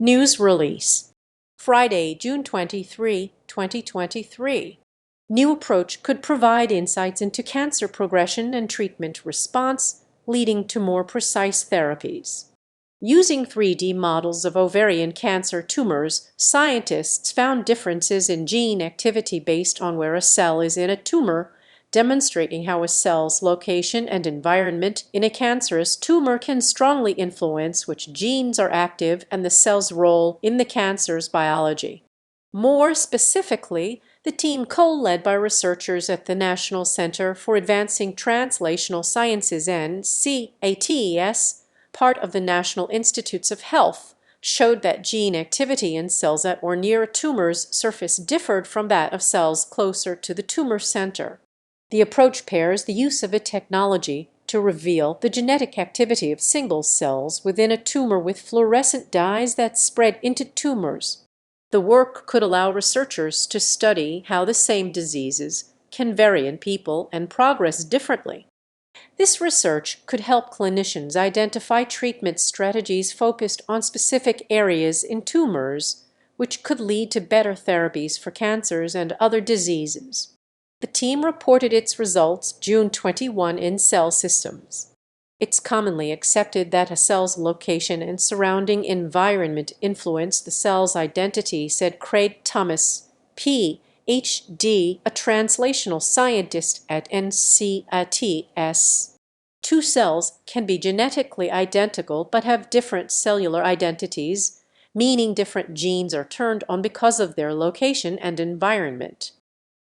News release. Friday, June 23, 2023. New approach could provide insights into cancer progression and treatment response, leading to more precise therapies. Using 3D models of ovarian cancer tumors, scientists found differences in gene activity based on where a cell is in a tumor, demonstrating how a cell's location and environment in a cancerous tumor can strongly influence which genes are active and the cell's role in the cancer's biology. More specifically, the team co-led by researchers at the National Center for Advancing Translational Sciences (NCATS), part of the National Institutes of Health, showed that gene activity in cells at or near a tumor's surface differed from that of cells closer to the tumor center. The approach pairs the use of a technology to reveal the genetic activity of single cells within a tumor with fluorescent dyes that spread into tumors. The work could allow researchers to study how the same diseases can vary in people and progress differently. This research could help clinicians identify treatment strategies focused on specific areas in tumors, which could lead to better therapies for cancers and other diseases. The team reported its results June 21 in Cell Systems. It's commonly accepted that a cell's location and surrounding environment influence the cell's identity, said Craig Thomas, Ph.D., a translational scientist at NCATS. Two cells can be genetically identical but have different cellular identities, meaning different genes are turned on because of their location and environment.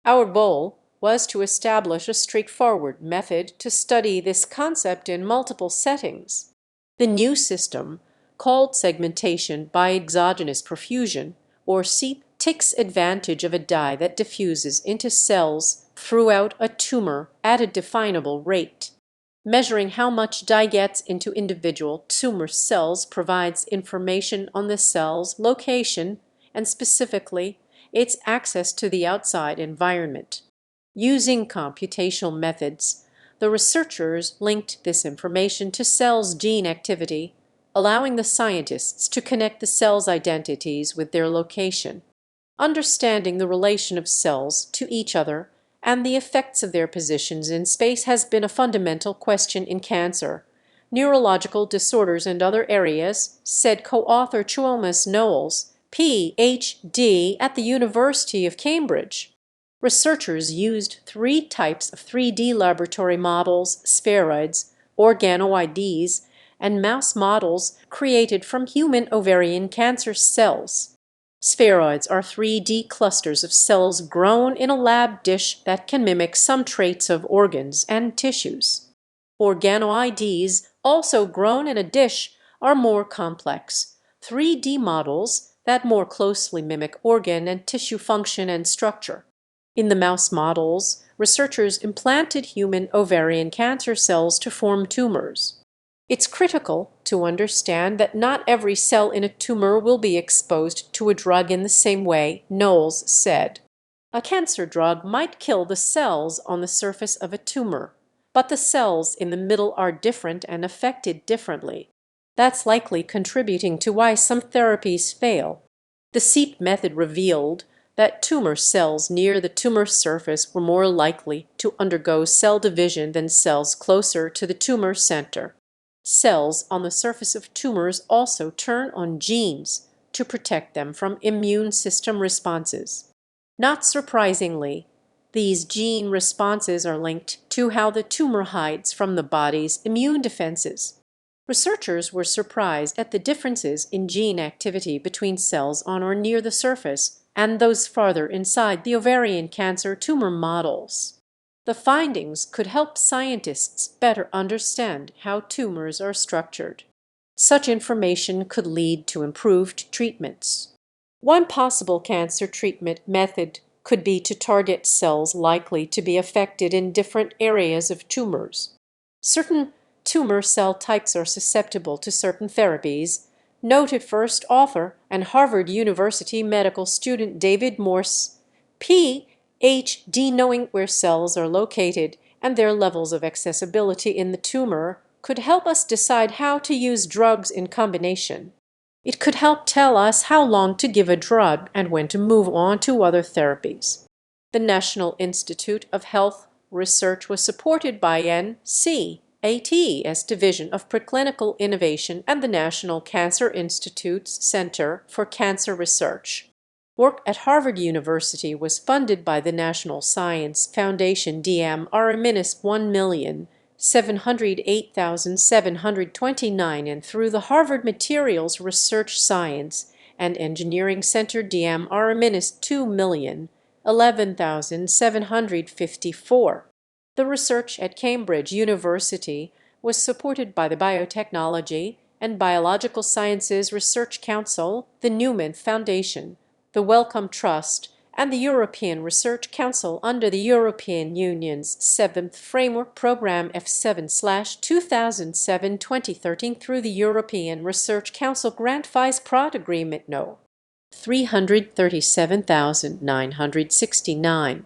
Our goal was to establish a straightforward method to study this concept in multiple settings. The new system, called segmentation by exogenous perfusion, or SEEP, takes advantage of a dye that diffuses into cells throughout a tumor at a definable rate. Measuring how much dye gets into individual tumor cells provides information on the cell's location and specifically its access to the outside environment. Using computational methods, the researchers linked this information to cells' gene activity, allowing the scientists to connect the cells' identities with their location. Understanding the relation of cells to each other and the effects of their positions in space has been a fundamental question in cancer, neurological disorders and other areas, said co-author Chuomas Knowles, Ph.D. at the University of Cambridge. Researchers used 3 types of 3D laboratory models, spheroids, organoids, and mouse models created from human ovarian cancer cells. Spheroids are 3D clusters of cells grown in a lab dish that can mimic some traits of organs and tissues. Organoids, also grown in a dish, are more complex, 3D models that more closely mimic organ and tissue function and structure. In the mouse models, researchers implanted human ovarian cancer cells to form tumors. It's critical to understand that not every cell in a tumor will be exposed to a drug in the same way, Knowles said. A cancer drug might kill the cells on the surface of a tumor, but the cells in the middle are different and affected differently. That's likely contributing to why some therapies fail. The SEEP method revealed that tumor cells near the tumor surface were more likely to undergo cell division than cells closer to the tumor center. Cells on the surface of tumors also turn on genes to protect them from immune system responses. Not surprisingly, these gene responses are linked to how the tumor hides from the body's immune defenses. Researchers were surprised at the differences in gene activity between cells on or near the surface and those farther inside the ovarian cancer tumor models. The findings could help scientists better understand how tumors are structured. Such information could lead to improved treatments. One possible cancer treatment method could be to target cells likely to be affected in different areas of tumors. Certain tumor cell types are susceptible to certain therapies, noted first author and Harvard University medical student David Morse, Ph.D. Knowing where cells are located and their levels of accessibility in the tumor could help us decide how to use drugs in combination. It could help tell us how long to give a drug and when to move on to other therapies. The National Institute of Health research was supported by NCAT's Division of Preclinical Innovation and the National Cancer Institute's Center for Cancer Research. Work at Harvard University was funded by the National Science Foundation $1,708,729 and through the Harvard Materials Research Science and Engineering Center $2,011,754. The research at Cambridge University was supported by the Biotechnology and Biological Sciences Research Council, the Newman Foundation, the Wellcome Trust, and the European Research Council under the European Union's 7th Framework Programme F7/2007-2013 through the European Research Council Grant Vice Prod Agreement No. 337,969.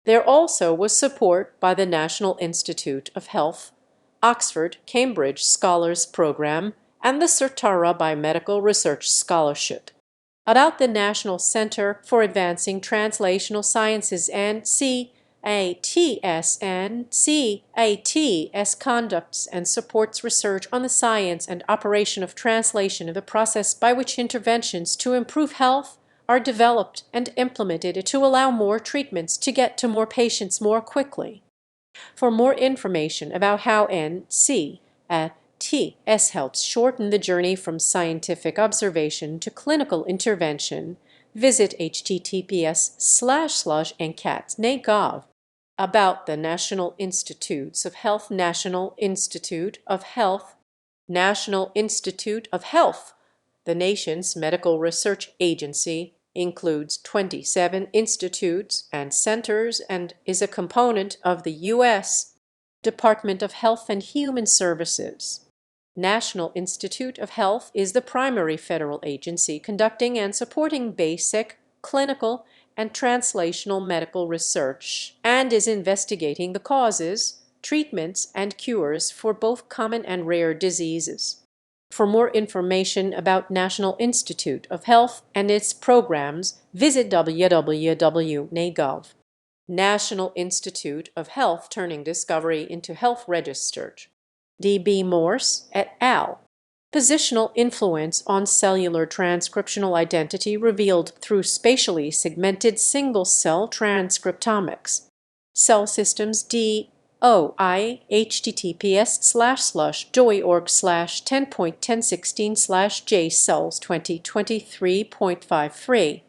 There also was support by the National Institute of Health, Oxford Cambridge Scholars Program, and the Certara Biomedical Research Scholarship. About the National Center for Advancing Translational Sciences NCATS conducts and supports research on the science and operation of translation of the process by which interventions to improve health are developed and implemented to allow more treatments to get to more patients more quickly. For more information about how NCATS helps shorten the journey from scientific observation to clinical intervention, visit https://ncats.gov. About the National Institutes of Health. National Institute of Health. National Institute of Health, the nation's medical research agency, includes 27 institutes and centers and is a component of the U.S. Department of Health and Human Services. National Institute of Health is the primary federal agency conducting and supporting basic, clinical, and translational medical research, and is investigating the causes, treatments, and cures for both common and rare diseases. For more information about National Institute of Health and its programs, visit www.nagov. National Institute of Health Turning Discovery into Health Registered. D.B. Morse et al. Positional influence on cellular transcriptional identity revealed through spatially segmented single-cell transcriptomics. Cell Systems DOI https://joy.org/10.1016/jcells 2023.53